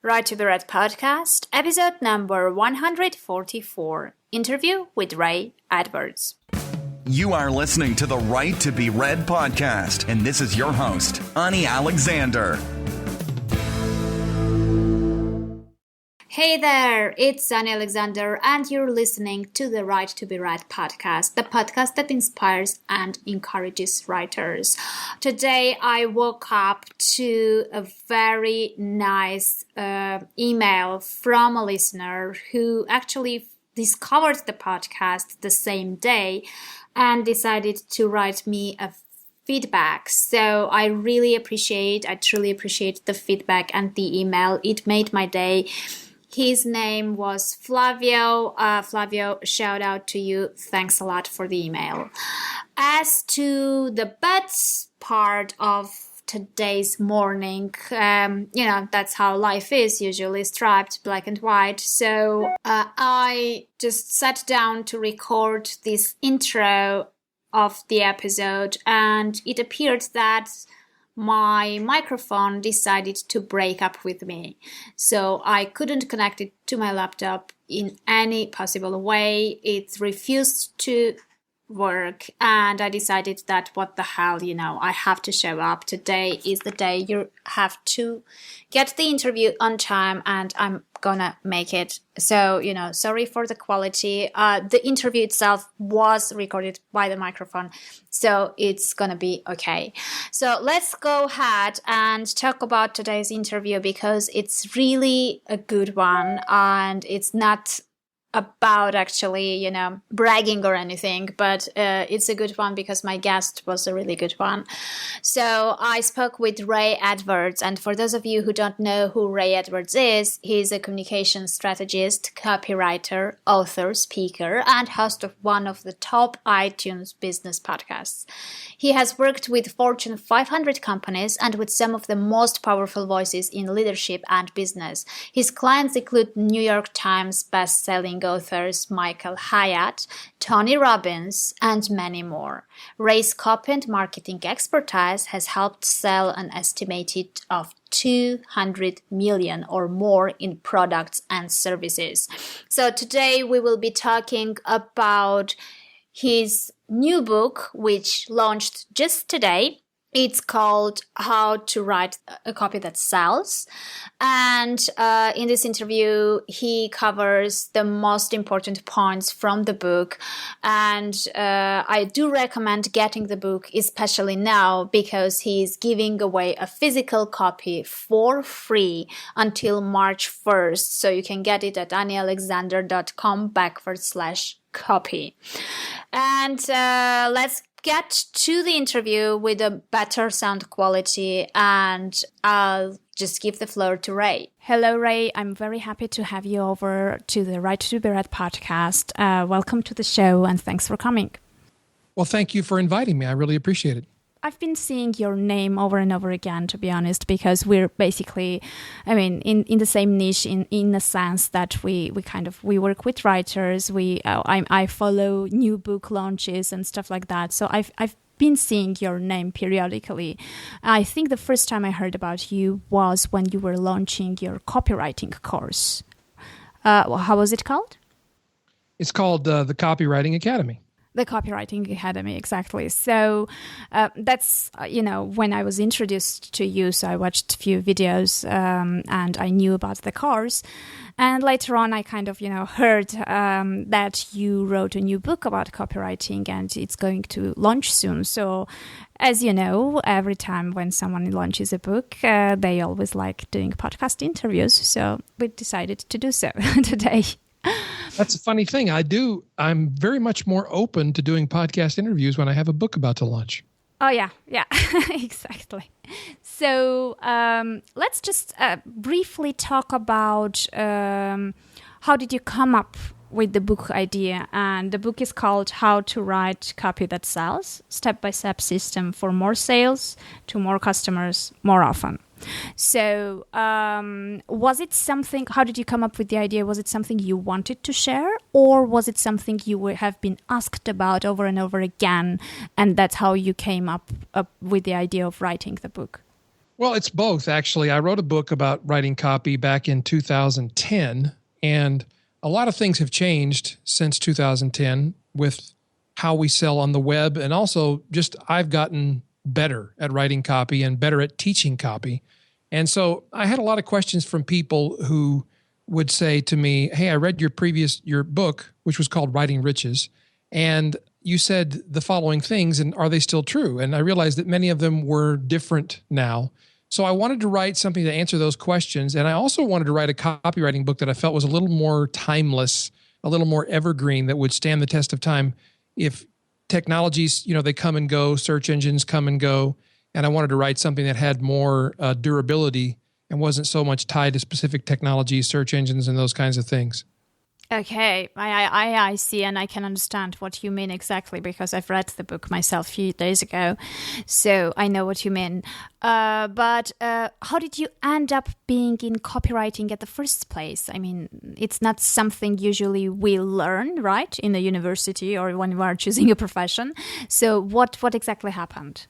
Right to be Read podcast, episode number 144, interview with Ray Edwards. You are listening to the Right to be Read podcast, and this is your host, Ani Alexander. Hey there, it's Ani Alexander, and you're listening to the Right to be Read podcast, the podcast that inspires and encourages writers. Today, I woke up to a very nice email from a listener who actually discovered the podcast the same day and decided to write me a feedback. So I truly appreciate the feedback and the email. It made my day. His name was Flavio. Flavio, shout out to you. Thanks a lot for the email. As to the bets part of today's morning, that's how life is, usually striped black and white. So I just sat down to record this intro of the episode, and it appeared that my microphone decided to break up with me. So I couldn't connect it to my laptop in any possible way. It refused to work, and I decided that what the hell, I have to show up. Today is the day. You have to get the interview on time, and I'm gonna make it. So, sorry for the quality. The interview itself was recorded by the microphone, so it's gonna be okay. So let's go ahead and talk about today's interview, because it's really a good one, and it's not about actually, bragging or anything, but it's a good one because my guest was a really good one. So I spoke with Ray Edwards, and for those of you who don't know who Ray Edwards is, he's a communication strategist, copywriter, author, speaker, and host of one of the top iTunes business podcasts. He has worked with Fortune 500 companies and with some of the most powerful voices in leadership and business. His clients include New York Times best-selling authors Michael Hyatt, Tony Robbins, and many more. Ray's copy and marketing expertise has helped sell an estimated of 200 million or more in products and services. So today we will be talking about his new book, which launched just today. It's called How to Write a Copy That Sells. And in this interview, he covers the most important points from the book. And I do recommend getting the book, especially now, because he's giving away a physical copy for free until March 1st. So you can get it at anialexander.com/copy. And let's get to the interview with a better sound quality, and I'll just give the floor to Ray. Hello, Ray. I'm very happy to have you over to the Right to be Read podcast. Welcome to the show, and thanks for coming. Well, thank you for inviting me. I really appreciate it. I've been seeing your name over and over again, to be honest, because we're basically, in the same niche in the sense that we work with writers. I follow new book launches and stuff like that. So I've been seeing your name periodically. I think the first time I heard about you was when you were launching your copywriting course. How was it called? It's called the Copywriting Academy. The Copywriting Academy, exactly. So that's, when I was introduced to you, so I watched a few videos and I knew about the course. And later on, I kind of, heard that you wrote a new book about copywriting and it's going to launch soon. So as you know, every time when someone launches a book, they always like doing podcast interviews. So we decided to do so today. That's a funny thing. I'm very much more open to doing podcast interviews when I have a book about to launch. Oh, yeah, exactly. So let's just briefly talk about how did you come up with the book idea. And the book is called How to Write Copy That Sells, Step-by-Step System for More Sales to More Customers More Often. So was it something, how did you come up with the idea? Was it something you wanted to share, or was it something you have been asked about over and over again, and that's how you came up with the idea of writing the book? Well, it's both, actually. I wrote a book about writing copy back in 2010, and a lot of things have changed since 2010 with how we sell on the web, and also just I've gotten better at writing copy and better at teaching copy. And so I had a lot of questions from people who would say to me, hey, I read your book, which was called Writing Riches, and you said the following things, and are they still true? And I realized that many of them were different now. So I wanted to write something to answer those questions. And I also wanted to write a copywriting book that I felt was a little more timeless, a little more evergreen, that would stand the test of time. If technologies, they come and go, search engines come and go, and I wanted to write something that had more durability and wasn't so much tied to specific technologies, search engines, and those kinds of things. Okay, I see, and I can understand what you mean exactly, because I've read the book myself a few days ago, so I know what you mean. But how did you end up being in copywriting at the first place? I mean, it's not something usually we learn, right, in the university or when we are choosing a profession. So what exactly happened?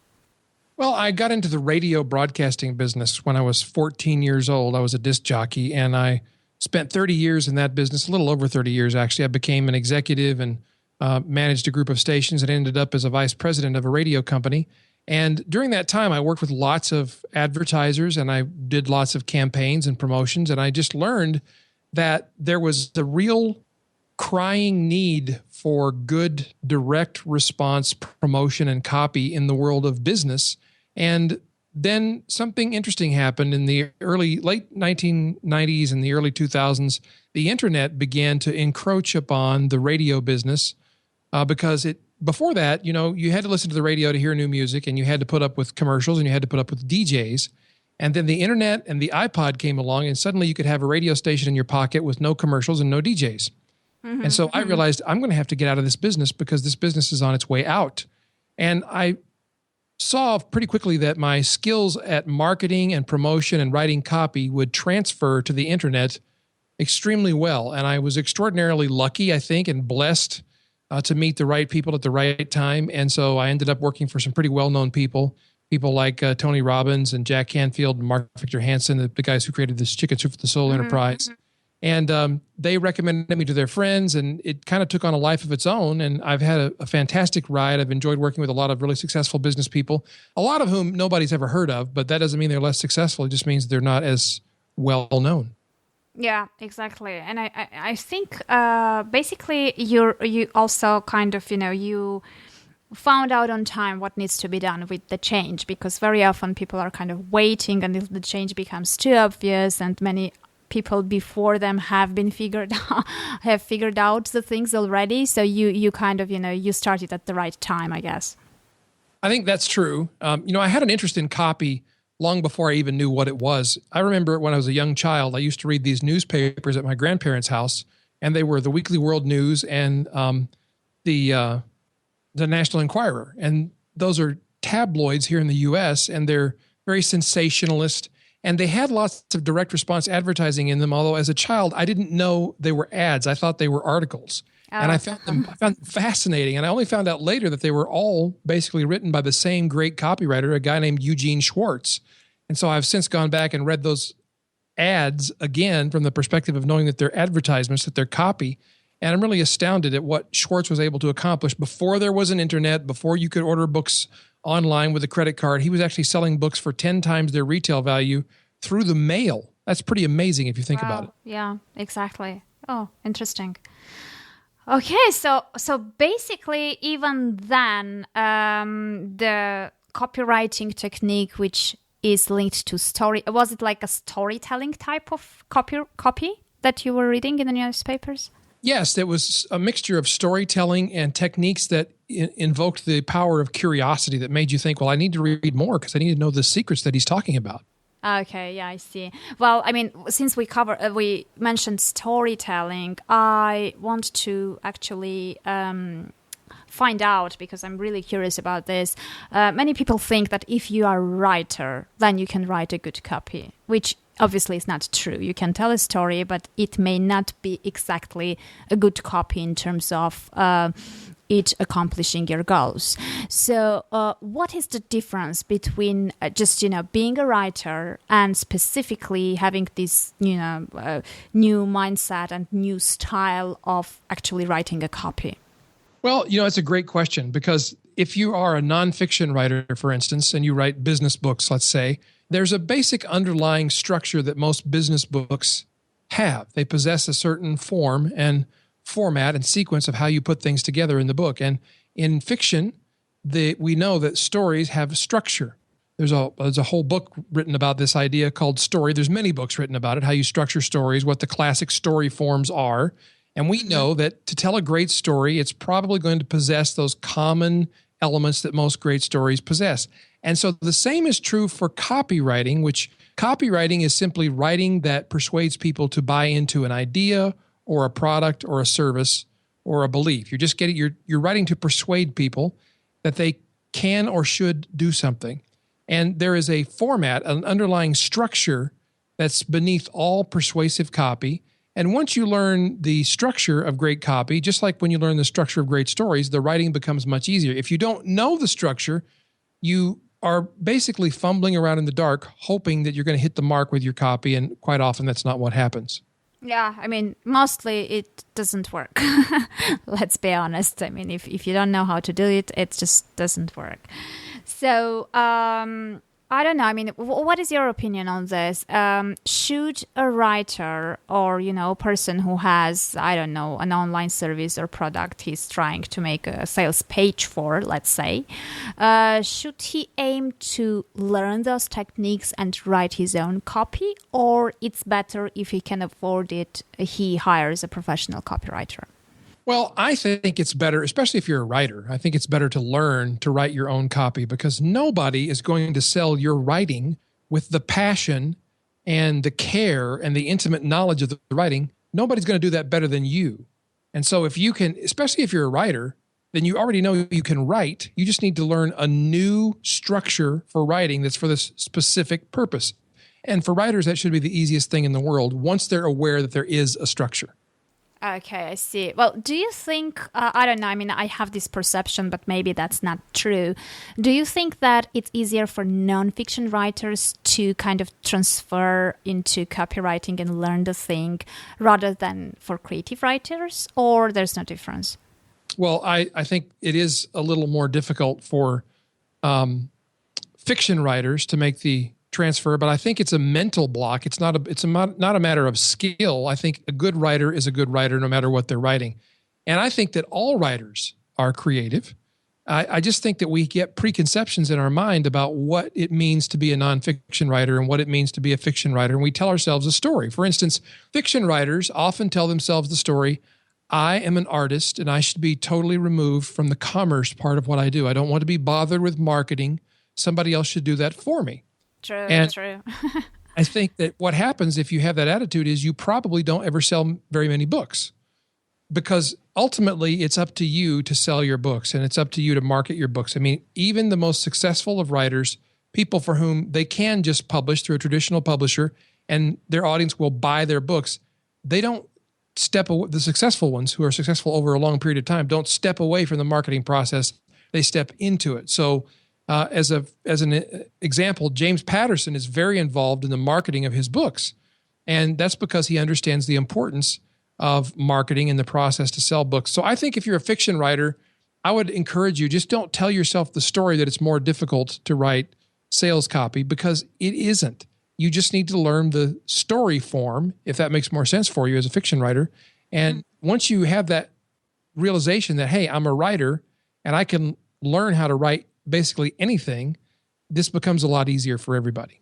Well, I got into the radio broadcasting business when I was 14 years old. I was a disc jockey, and I spent 30 years in that business, a little over 30 years, actually. I became an executive and managed a group of stations and ended up as a vice president of a radio company. And during that time, I worked with lots of advertisers, and I did lots of campaigns and promotions. And I just learned that there was a real crying need for good direct response promotion and copy in the world of business. And then something interesting happened in the late 1990s and the early 2000s. The internet began to encroach upon the radio business because before that, you had to listen to the radio to hear new music, and you had to put up with commercials, and you had to put up with DJs. And then the internet and the iPod came along, and suddenly you could have a radio station in your pocket with no commercials and no DJs. Mm-hmm. And so I realized I'm going to have to get out of this business because this business is on its way out. And I saw pretty quickly that my skills at marketing and promotion and writing copy would transfer to the internet extremely well. And I was extraordinarily lucky, I think, and blessed to meet the right people at the right time. And so I ended up working for some pretty well-known people like Tony Robbins and Jack Canfield and Mark Victor Hansen, the guys who created this Chicken Soup for the Soul enterprise. And they recommended me to their friends, and it kind of took on a life of its own. And I've had a fantastic ride. I've enjoyed working with a lot of really successful business people, a lot of whom nobody's ever heard of, but that doesn't mean they're less successful. It just means they're not as well known. Yeah, exactly. And I think basically you also kind of, you found out on time what needs to be done with the change, because very often people are kind of waiting until the change becomes too obvious, and many people before them have figured out the things already. So you kind of, you started at the right time, I guess. I think that's true. I had an interest in copy long before I even knew what it was. I remember when I was a young child, I used to read these newspapers at my grandparents' house, and they were the Weekly World News and the National Enquirer. And those are tabloids here in the U.S., and they're very sensationalist. And they had lots of direct response advertising in them, although as a child, I didn't know they were ads. I thought they were articles. And I found them fascinating. And I only found out later that they were all basically written by the same great copywriter, a guy named Eugene Schwartz. And so I've since gone back and read those ads again from the perspective of knowing that they're advertisements, that they're copy. And I'm really astounded at what Schwartz was able to accomplish before there was an internet, before you could order books online with a credit card. He was actually selling books for 10 times their retail value through the mail. That's pretty amazing if you think about it. Yeah, exactly. Oh, interesting. Okay, so basically even then, the copywriting technique, which is linked to story, was it like a storytelling type of copy that you were reading in the newspapers? Yes, it was a mixture of storytelling and techniques that invoked the power of curiosity that made you think, well, I need to read more because I need to know the secrets that he's talking about. Okay, yeah, I see. Well, I mean, since we mentioned storytelling, I want to actually find out, because I'm really curious about this. Many people think that if you are a writer, then you can write a good copy, which obviously is not true. You can tell a story, but it may not be exactly a good copy in terms of it accomplishing your goals. So what is the difference between just, being a writer and specifically having this, new mindset and new style of actually writing a copy? Well, it's a great question, because if you are a nonfiction writer, for instance, and you write business books, let's say, there's a basic underlying structure that most business books have. They possess a certain form and format and sequence of how you put things together in the book. And in fiction, we know that stories have structure. There's a whole book written about this idea called story. There's many books written about it, how you structure stories, what the classic story forms are. And we know that to tell a great story, it's probably going to possess those common elements that most great stories possess. And so the same is true for copywriting, which copywriting is simply writing that persuades people to buy into an idea or a product or a service or a belief. You're writing to persuade people that they can or should do something. And there is a format, an underlying structure that's beneath all persuasive copy. And once you learn the structure of great copy, just like when you learn the structure of great stories, the writing becomes much easier. If you don't know the structure, you are basically fumbling around in the dark, hoping that you're going to hit the mark with your copy. And quite often that's not what happens. Yeah, mostly it doesn't work. Let's be honest. If you don't know how to do it, it just doesn't work. So, I don't know. What is your opinion on this? Should a writer or, a person who has, an online service or product he's trying to make a sales page for, let's say, should he aim to learn those techniques and write his own copy? Or it's better if he can afford it, he hires a professional copywriter? Well, I think it's better, especially if you're a writer, I think it's better to learn to write your own copy, because nobody is going to sell your writing with the passion and the care and the intimate knowledge of the writing. Nobody's going to do that better than you. And so if you can, especially if you're a writer, then you already know you can write. You just need to learn a new structure for writing that's for this specific purpose. And for writers, that should be the easiest thing in the world once they're aware that there is a structure. Okay, I see. Well, do you think, I don't know, I have this perception, but maybe that's not true. Do you think that it's easier for nonfiction writers to kind of transfer into copywriting and learn the thing rather than for creative writers, or there's no difference? Well, I think it is a little more difficult for fiction writers to make the transfer, but I think it's a mental block. It's not a matter of skill. I think a good writer is a good writer no matter what they're writing. And I think that all writers are creative. I just think that we get preconceptions in our mind about what it means to be a nonfiction writer and what it means to be a fiction writer. And we tell ourselves a story. For instance, fiction writers often tell themselves the story, I am an artist and I should be totally removed from the commerce part of what I do. I don't want to be bothered with marketing. Somebody else should do that for me. True. I think that what happens if you have that attitude is you probably don't ever sell very many books, because ultimately it's up to you to sell your books and it's up to you to market your books. Even the most successful of writers, people for whom they can just publish through a traditional publisher and their audience will buy their books, they don't step away. The successful ones who are successful over a long period of time don't step away from the marketing process. They step into it. So as an example, James Patterson is very involved in the marketing of his books. And that's because he understands the importance of marketing and the process to sell books. So I think if you're a fiction writer, I would encourage you, just don't tell yourself the story that it's more difficult to write sales copy, because it isn't. You just need to learn the story form, if that makes more sense for you as a fiction writer. And once you have that realization that, hey, I'm a writer and I can learn how to write basically anything, this becomes a lot easier for everybody.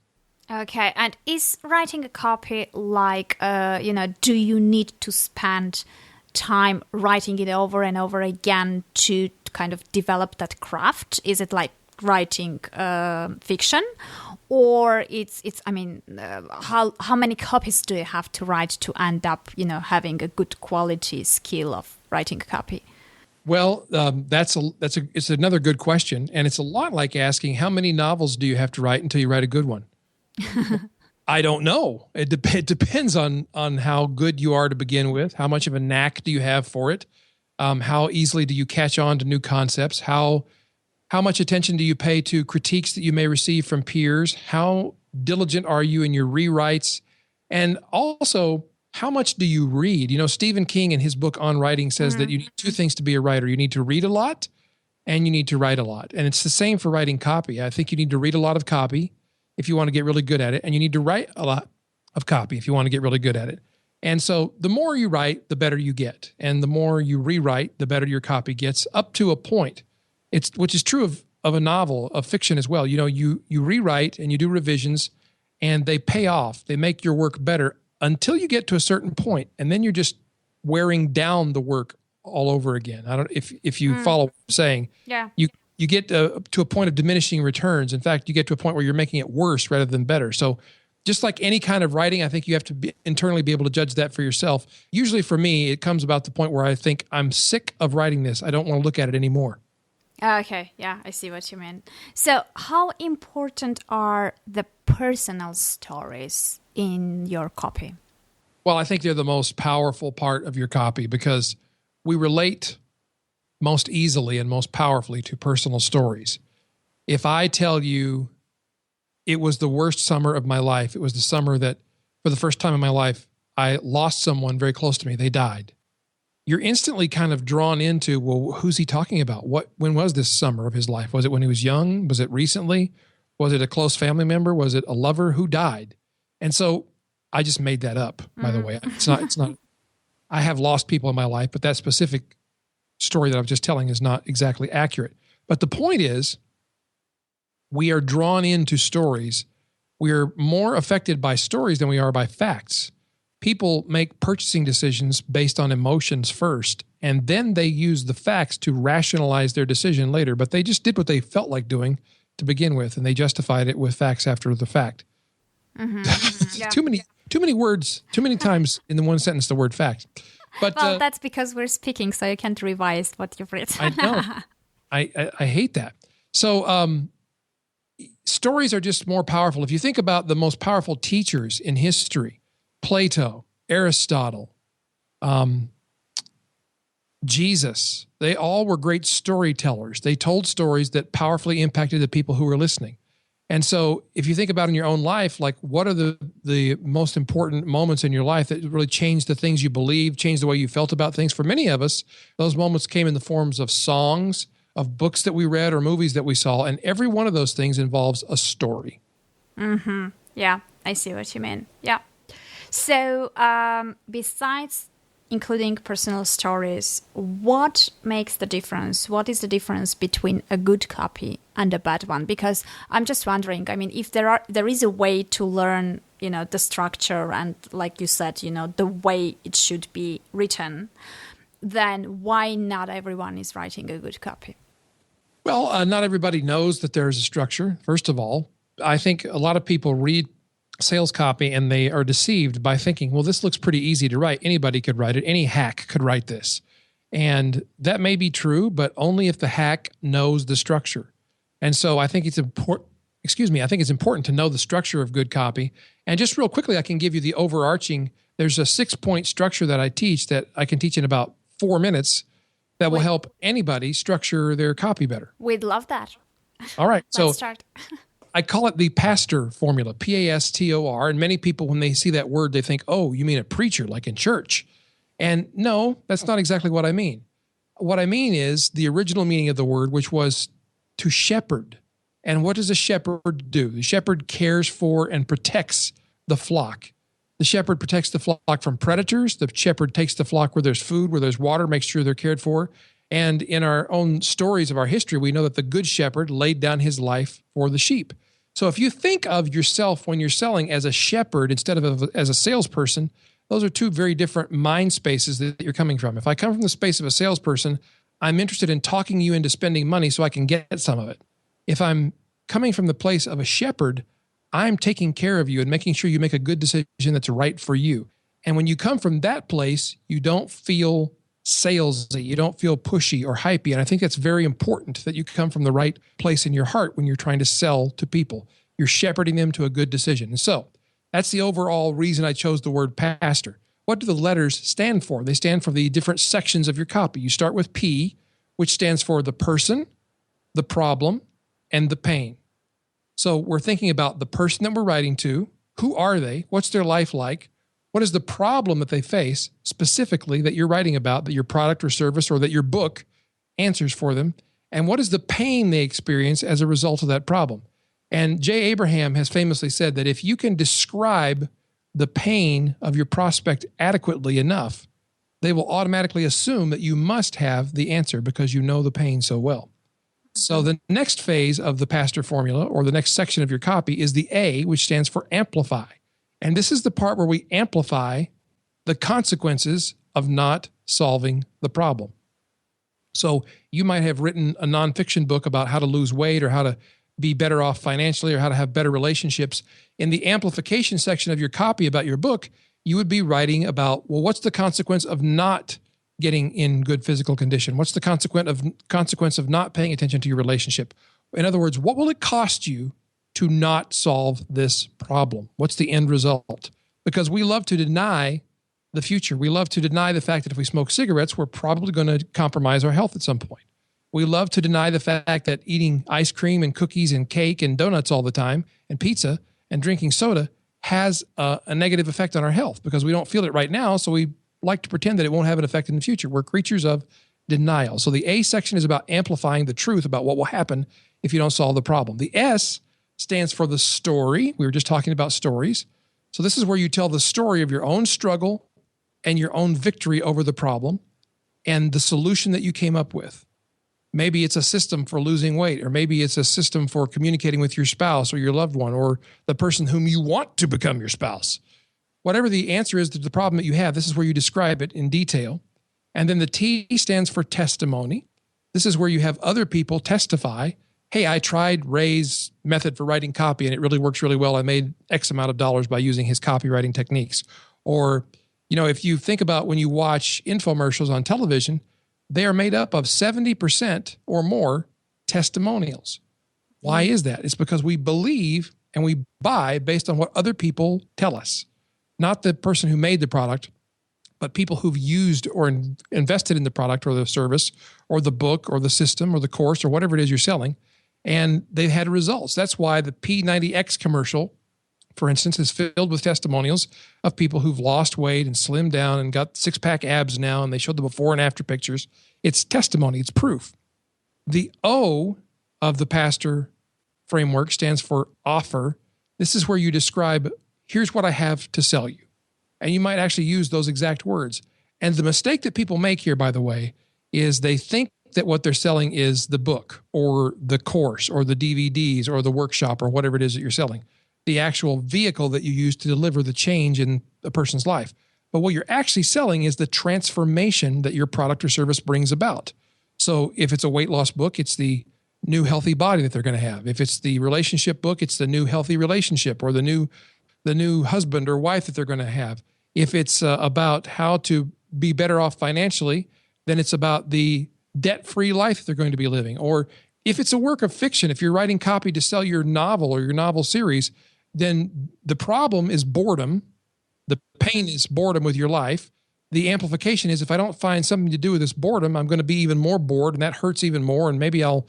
Okay. And is writing a copy like, do you need to spend time writing it over and over again to kind of develop that craft? Is it like writing fiction? Or how many copies do you have to write to end up, having a good quality skill of writing a copy? Well, it's another good question, and it's a lot like asking how many novels do you have to write until you write a good one. I don't know. It depends on how good you are to begin with. How much of a knack do you have for it? How easily do you catch on to new concepts? How much attention do you pay to critiques that you may receive from peers? How diligent are you in your rewrites? And also, how much do you read? Stephen King in his book on writing says that you need two things to be a writer. You need to read a lot and you need to write a lot. And it's the same for writing copy. I think you need to read a lot of copy if you want to get really good at it. And you need to write a lot of copy if you want to get really good at it. And so the more you write, the better you get. And the more you rewrite, the better your copy gets, up to a point. Which is true of a novel, of fiction as well. You rewrite and you do revisions and they pay off. They make your work better until you get to a certain point, and then you're just wearing down the work all over again. I don't if you follow what I'm saying. Yeah. You get to a point of diminishing returns. In fact, you get to a point where you're making it worse rather than better. So just like any kind of writing, I think you have to internally be able to judge that for yourself. Usually for me, it comes about the point where I think I'm sick of writing this. I don't want to look at it anymore. Okay, yeah, I see what you mean. So how important are the personal stories in your copy? Well, I think they're the most powerful part of your copy because we relate most easily and most powerfully to personal stories. If I tell you it was the worst summer of my life, it was the summer that for the first time in my life, I lost someone very close to me. They died. You're instantly kind of drawn into, well, who's he talking about? When was this summer of his life? Was it when he was young? Was it recently? Was it a close family member? Was it a lover? Who died? And so I just made that up, by the way. It's not, I have lost people in my life, but that specific story that I was just telling is not exactly accurate. But the point is, we are drawn into stories. We are more affected by stories than we are by facts. People make purchasing decisions based on emotions first, and then they use the facts to rationalize their decision later. But they just did what they felt like doing to begin with, and they justified it with facts after the fact. Yeah. Too many words, too many times in the one sentence, the word fact. But that's because we're speaking, so you can't revise what you've written. I know. I hate that. So stories are just more powerful. If you think about the most powerful teachers in history, Plato, Aristotle, Jesus, they all were great storytellers. They told stories that powerfully impacted the people who were listening. And so if you think about in your own life, like what are the most important moments in your life that really changed the things you believe, changed the way you felt about things? For many of us, those moments came in the forms of songs, of books that we read or movies that we saw. And every one of those things involves a story. Mm-hmm. Yeah, I see what you mean. Yeah. So besides including personal stories, what makes the difference? What is the difference between a good copy and a bad one? Because I'm just wondering, I mean, if there is a way to learn, the structure and, like you said, the way it should be written, then why not everyone is writing a good copy? Well, not everybody knows that there's a structure, first of all. I think a lot of people read sales copy and they are deceived by thinking, well, this looks pretty easy to write. Anybody could write it. Any hack could write this. And that may be true, but only if the hack knows the structure. And so I think it's important, I think it's important to know the structure of good copy. And just real quickly, I can give you the overarching, there's a 6-point structure that I teach that I can teach in about 4 minutes that will help anybody structure their copy better. We'd love that. All right. Let's start. I call it the pastor formula, Pastor. And many people, when they see that word, they think, oh, you mean a preacher like in church. And no, that's not exactly what I mean. What I mean is the original meaning of the word, which was to shepherd. And what does a shepherd do? The shepherd cares for and protects the flock. The shepherd protects the flock from predators. The shepherd takes the flock where there's food, where there's water, makes sure they're cared for. And in our own stories of our history, we know that the good shepherd laid down his life for the sheep. So if you think of yourself when you're selling as a shepherd instead of as a salesperson, those are two very different mind spaces that you're coming from. If I come from the space of a salesperson, I'm interested in talking you into spending money so I can get some of it. If I'm coming from the place of a shepherd, I'm taking care of you and making sure you make a good decision that's right for you. And when you come from that place, you don't feel salesy, you don't feel pushy or hypey. And I think that's very important that you come from the right place in your heart when you're trying to sell to people. You're shepherding them to a good decision. And so that's the overall reason I chose the word pastor. what do the letters stand for? They stand for the different sections of your copy. You start with P, which stands for the person, the problem, and the pain. So we're thinking about the person that we're writing to. Who are they? What's their life like? What is the problem that they face specifically that you're writing about, that your product or service or that your book answers for them? And what is the pain they experience as a result of that problem? And Jay Abraham has famously said that if you can describe the pain of your prospect adequately enough, they will automatically assume that you must have the answer because you know the pain so well. So the next phase of the pastor formula, or the next section of your copy, is the A, which stands for amplify. And this is the part where we amplify the consequences of not solving the problem. So you might have written a nonfiction book about how to lose weight or how to be better off financially or how to have better relationships. In the amplification section of your copy about your book, you would be writing about, well, what's the consequence of not getting in good physical condition? What's the consequence of not paying attention to your relationship? In other words, what will it cost you to not solve this problem? What's the end result? Because we love to deny the future. We love to deny the fact that if we smoke cigarettes, we're probably going to compromise our health at some point. We love to deny the fact that eating ice cream and cookies and cake and donuts all the time and pizza and drinking soda has a negative effect on our health because we don't feel it right now. So we like to pretend that it won't have an effect in the future. We're creatures of denial. So the A section is about amplifying the truth about what will happen if you don't solve the problem. The S stands for the story. We were just talking about stories. So this is where you tell the story of your own struggle and your own victory over the problem and the solution that you came up with. Maybe it's a system for losing weight, or maybe it's a system for communicating with your spouse or your loved one or the person whom you want to become your spouse. Whatever the answer is to the problem that you have, this is where you describe it in detail. And then the T stands for testimony. This is where you have other people testify, hey, I tried Ray's method for writing copy and it really works really well. I made X amount of dollars by using his copywriting techniques. Or, if you think about when you watch infomercials on television, they are made up of 70% or more testimonials. Why is that? It's because we believe and we buy based on what other people tell us. Not the person who made the product, but people who've used or invested in the product or the service or the book or the system or the course or whatever it is you're selling, and they've had results. That's why the P90X commercial, for instance, is filled with testimonials of people who've lost weight and slimmed down and got six-pack abs now, and they showed the before and after pictures. It's testimony. It's proof. The O of the pastor framework stands for offer. This is where you describe, here's what I have to sell you. And you might actually use those exact words. And the mistake that people make here, by the way, is they think that what they're selling is the book or the course or the DVDs or the workshop or whatever it is that you're selling, the actual vehicle that you use to deliver the change in a person's life. But what you're actually selling is the transformation that your product or service brings about. So if it's a weight loss book, it's the new healthy body that they're going to have. If it's the relationship book, it's the new healthy relationship or the new husband or wife that they're going to have. If it's about how to be better off financially, then it's about the debt-free life that they're going to be living. Or if it's a work of fiction, if you're writing copy to sell your novel or your novel series, then the problem is boredom. The pain is boredom with your life. The amplification is if I don't find something to do with this boredom, I'm going to be even more bored, and that hurts even more, and maybe I'll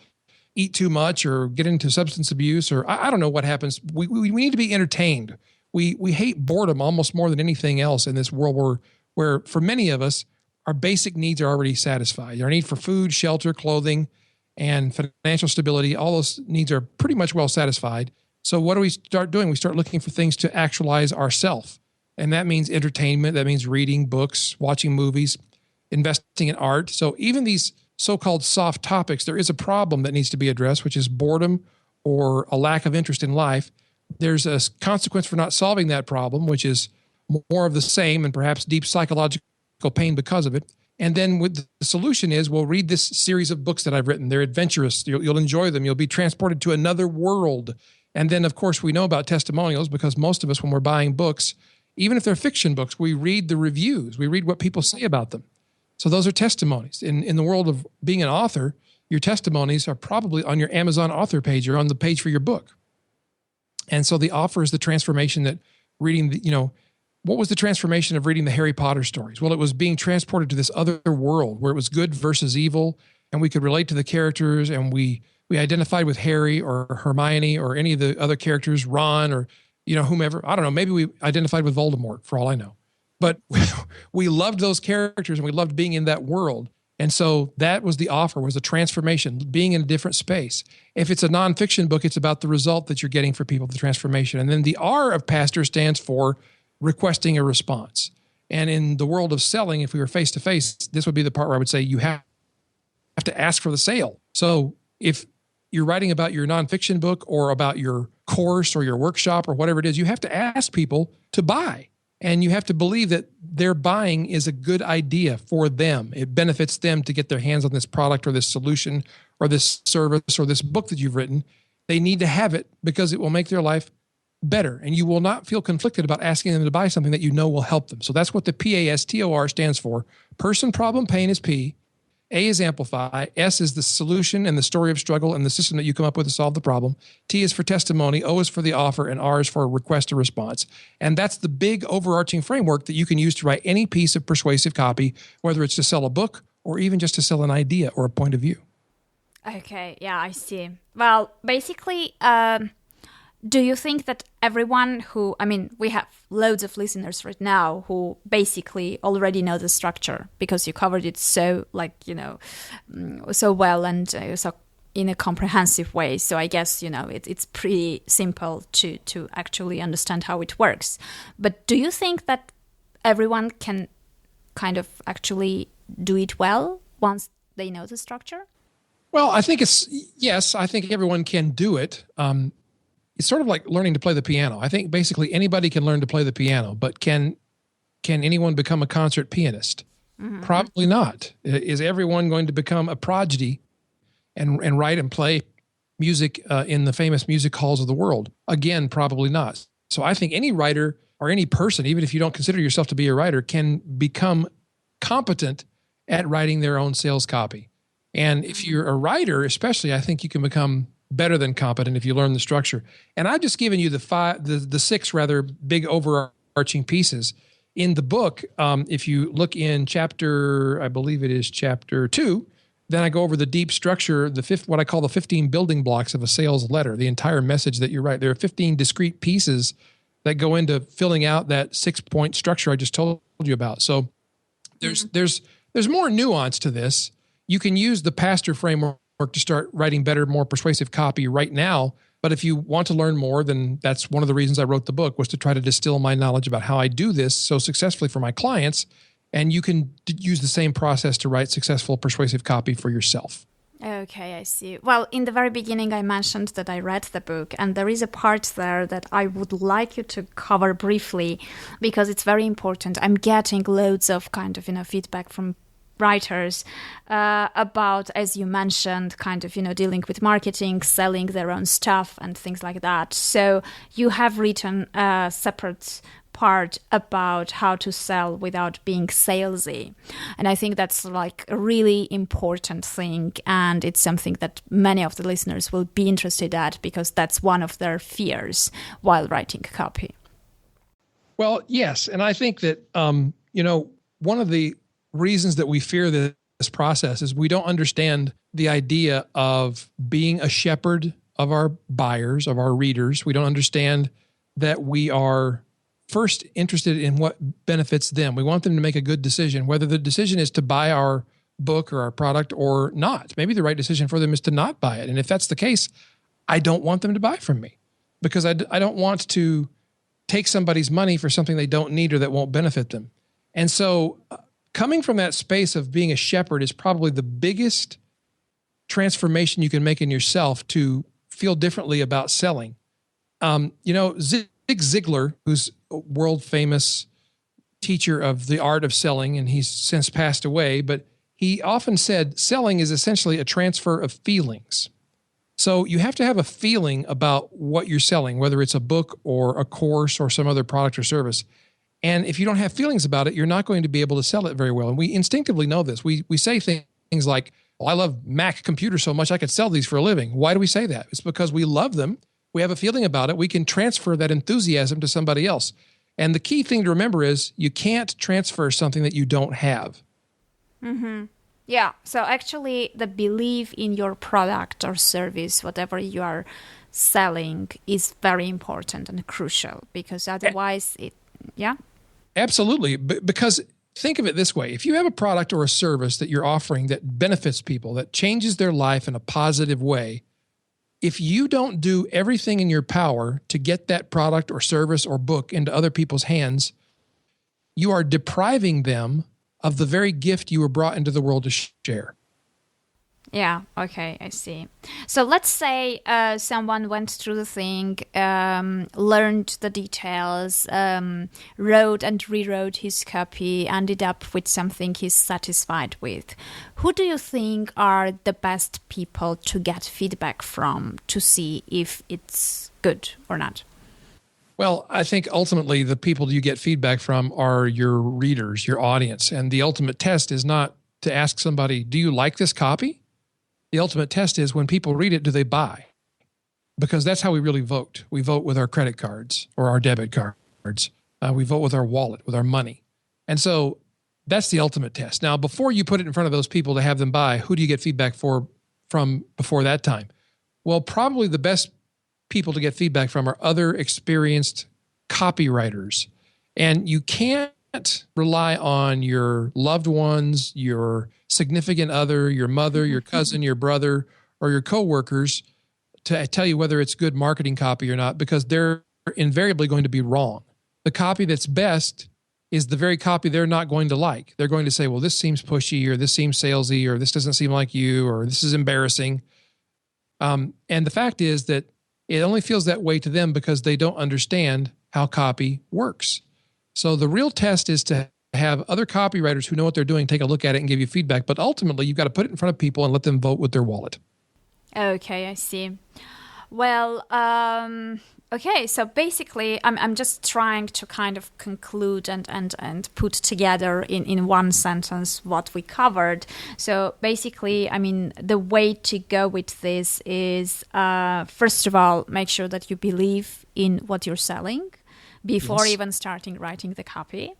eat too much or get into substance abuse, or I don't know what happens. We need to be entertained. We hate boredom almost more than anything else in this world where for many of us, our basic needs are already satisfied. Our need for food, shelter, clothing, and financial stability, all those needs are pretty much well satisfied. So what do we start doing? We start looking for things to actualize ourselves. And that means entertainment. That means reading books, watching movies, investing in art. So even these so-called soft topics, there is a problem that needs to be addressed, which is boredom or a lack of interest in life. There's a consequence for not solving that problem, which is more of the same and perhaps deep psychological pain because of it. And then the solution is, well, read this series of books that I've written. They're adventurous. You'll enjoy them. You'll be transported to another world. And then, of course, we know about testimonials because most of us, when we're buying books, even if they're fiction books, we read the reviews. We read what people say about them. So those are testimonies. In the world of being an author, your testimonies are probably on your Amazon author page or on the page for your book. And so the offer is the transformation that reading, what was the transformation of reading the Harry Potter stories? Well, it was being transported to this other world where it was good versus evil, and we could relate to the characters, and we identified with Harry or Hermione or any of the other characters, Ron or, whomever. I don't know. Maybe we identified with Voldemort for all I know. But we loved those characters and we loved being in that world. And so that was the offer, was the transformation, being in a different space. If it's a nonfiction book, it's about the result that you're getting for people, the transformation. And then the R of pastor stands for requesting a response. And in the world of selling, if we were face-to-face, this would be the part where I would say you have to ask for the sale. So if you're writing about your nonfiction book or about your course or your workshop or whatever it is, you have to ask people to buy. And you have to believe that their buying is a good idea for them. It benefits them to get their hands on this product or this solution or this service or this book that you've written. They need to have it because it will make their life better. And you will not feel conflicted about asking them to buy something that you know will help them. So that's what the PASTOR stands for. Person, problem, pain is P. A is amplify. S is the solution and the story of struggle and the system that you come up with to solve the problem. T is for testimony. O is for the offer. And R is for request a response. And that's the big overarching framework that you can use to write any piece of persuasive copy, whether it's to sell a book or even just to sell an idea or a point of view. Okay, yeah, I see. Well, basically, do you think that everyone who, we have loads of listeners right now who basically already know the structure because you covered it so so well and so in a comprehensive way. So I guess, it's pretty simple to actually understand how it works. But do you think that everyone can kind of actually do it well once they know the structure? Well, I think yes, I think everyone can do it. It's sort of like learning to play the piano. I think basically anybody can learn to play the piano, but can anyone become a concert pianist? Mm-hmm. Probably not. Is everyone going to become a prodigy and write and play music in the famous music halls of the world? Again, probably not. So I think any writer or any person, even if you don't consider yourself to be a writer, can become competent at writing their own sales copy. And if you're a writer, especially, I think you can become better than competent if you learn the structure. And I've just given you the six rather big overarching pieces. In the book, if you look in chapter, I believe it is chapter 2, then I go over the deep structure, what I call the 15 building blocks of a sales letter, the entire message that you write. There are 15 discrete pieces that go into filling out that 6-point structure I just told you about. So there's more nuance to this. You can use the pastor framework to start writing better, more persuasive copy right now. But if you want to learn more, then that's one of the reasons I wrote the book, was to try to distill my knowledge about how I do this so successfully for my clients. And you can use the same process to write successful persuasive copy for yourself. Okay, I see. Well, in the very beginning, I mentioned that I read the book, and there is a part there that I would like you to cover briefly because it's very important. I'm getting loads of feedback from writers about, as you mentioned, dealing with marketing, selling their own stuff and things like that. So you have written a separate part about how to sell without being salesy. And I think that's like a really important thing. And it's something that many of the listeners will be interested at because that's one of their fears while writing copy. Well, yes. And I think that, one of the reasons that we fear this process is we don't understand the idea of being a shepherd of our buyers, of our readers. We don't understand that we are first interested in what benefits them. We want them to make a good decision, whether the decision is to buy our book or our product or not. Maybe the right decision for them is to not buy it. And if that's the case, I don't want them to buy from me because I don't want to take somebody's money for something they don't need or that won't benefit them. And so coming from that space of being a shepherd is probably the biggest transformation you can make in yourself to feel differently about selling. Zig Ziglar, who's a world famous teacher of the art of selling, and he's since passed away, but he often said selling is essentially a transfer of feelings. So you have to have a feeling about what you're selling, whether it's a book or a course or some other product or service. And if you don't have feelings about it, you're not going to be able to sell it very well. And we instinctively know this. We say things like, well, I love Mac computers so much I could sell these for a living. Why do we say that? It's because we love them. We have a feeling about it. We can transfer that enthusiasm to somebody else. And the key thing to remember is you can't transfer something that you don't have. Mm-hmm. Yeah. So actually, the belief in your product or service, whatever you are selling, is very important and crucial, because otherwise yeah. Absolutely. Because think of it this way. If you have a product or a service that you're offering that benefits people, that changes their life in a positive way, if you don't do everything in your power to get that product or service or book into other people's hands, you are depriving them of the very gift you were brought into the world to share. Yeah, okay, I see. So let's say someone went through the thing, learned the details, wrote and rewrote his copy, ended up with something he's satisfied with. Who do you think are the best people to get feedback from to see if it's good or not? Well, I think ultimately the people you get feedback from are your readers, your audience. And the ultimate test is not to ask somebody, do you like this copy? The ultimate test is when people read it, do they buy? Because that's how we really vote. We vote with our credit cards or our debit cards. We vote with our wallet, with our money. And so that's the ultimate test. Now, before you put it in front of those people to have them buy, who do you get feedback from before that time? Well, probably the best people to get feedback from are other experienced copywriters. And you can't rely on your loved ones, your significant other, your mother, your cousin, your brother, or your coworkers to tell you whether it's good marketing copy or not, because they're invariably going to be wrong. The copy that's best is the very copy they're not going to like. They're going to say, well, this seems pushy, or this seems salesy, or this doesn't seem like you, or this is embarrassing. And the fact is that it only feels that way to them because they don't understand how copy works. So the real test is to have other copywriters who know what they're doing take a look at it and give you feedback. But ultimately, you've got to put it in front of people and let them vote with their wallet. Okay, I see. Well, okay. So basically, I'm just trying to kind of conclude and put together in one sentence what we covered. So basically, I mean, the way to go with this is, first of all, make sure that you believe in what you're selling before even starting writing the copy.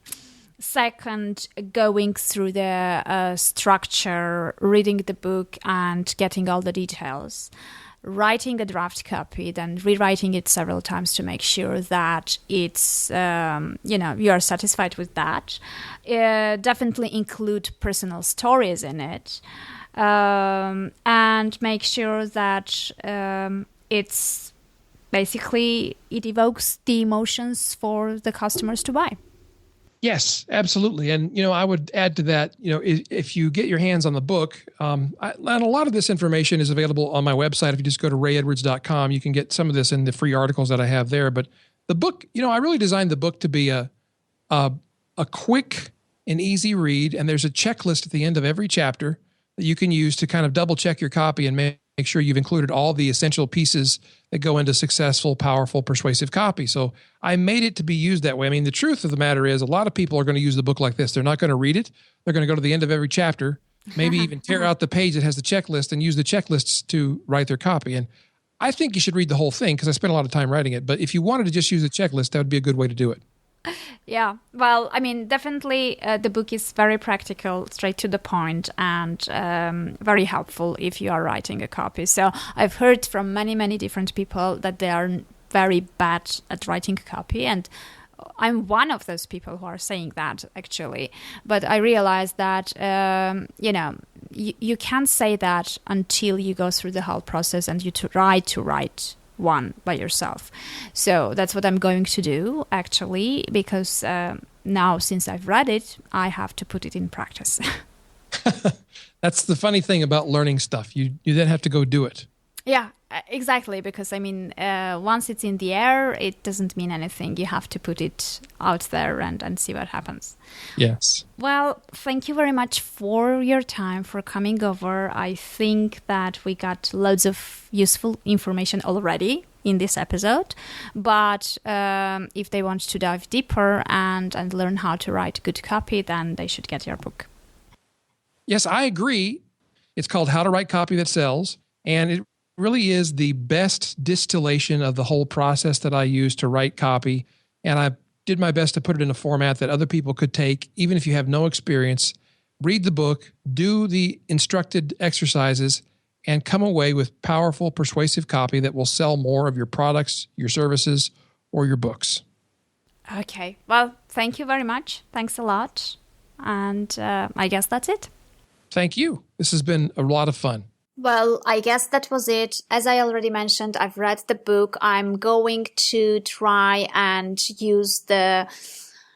Second, going through the structure, reading the book and getting all the details. Writing a draft copy, then rewriting it several times to make sure that it's, you are satisfied with that. Definitely include personal stories in it. And make sure that it's basically, it evokes the emotions for the customers to buy. Yes, absolutely. And, I would add to that, if you get your hands on the book, and a lot of this information is available on my website. If you just go to rayedwards.com, you can get some of this in the free articles that I have there. But the book, I really designed the book to be a quick and easy read. And there's a checklist at the end of every chapter that you can use to kind of double check your copy and make sure you've included all the essential pieces that go into successful, powerful, persuasive copy. So I made it to be used that way. I mean, the truth of the matter is a lot of people are going to use the book like this. They're not going to read it. They're going to go to the end of every chapter, maybe even tear out the page that has the checklist and use the checklists to write their copy. And I think you should read the whole thing because I spent a lot of time writing it. But if you wanted to just use a checklist, that would be a good way to do it. Yeah, well, I mean, definitely the book is very practical, straight to the point, and very helpful if you are writing a copy. So I've heard from many, many different people that they are very bad at writing a copy, and I'm one of those people who are saying that, actually. But I realized that, you can't say that until you go through the whole process and you try to write one by yourself. So that's what I'm going to do, actually, because now since I've read it, I have to put it in practice. That's the funny thing about learning stuff. You then have to go do it. Yeah, exactly. Because I mean, once it's in the air, it doesn't mean anything. You have to put it out there and see what happens. Yes. Well, thank you very much for your time, for coming over. I think that we got loads of useful information already in this episode. But if they want to dive deeper and learn how to write good copy, then they should get your book. Yes, I agree. It's called How to Write Copy That Sells. And it really is the best distillation of the whole process that I use to write copy. And I did my best to put it in a format that other people could take, even if you have no experience, read the book, do the instructed exercises, and come away with powerful, persuasive copy that will sell more of your products, your services, or your books. Okay. Well, thank you very much. Thanks a lot. And I guess that's it. Thank you. This has been a lot of fun. Well, I guess that was it. As I already mentioned, I've read the book. I'm going to try and use the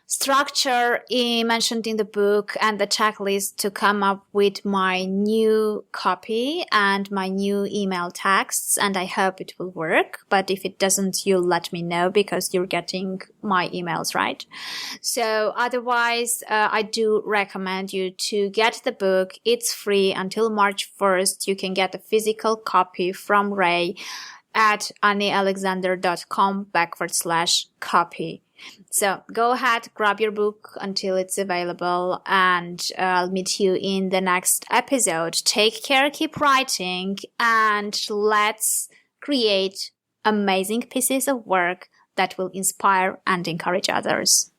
structure mentioned in the book and the checklist to come up with my new copy and my new email texts, and I hope it will work. But if it doesn't, you'll let me know because you're getting my emails, right? So otherwise, I do recommend you to get the book. It's free until March 1st. You can get a physical copy from Ray at anniealexander.com/copy. So go ahead, grab your book until it's available, and I'll meet you in the next episode. Take care, keep writing, and let's create amazing pieces of work that will inspire and encourage others.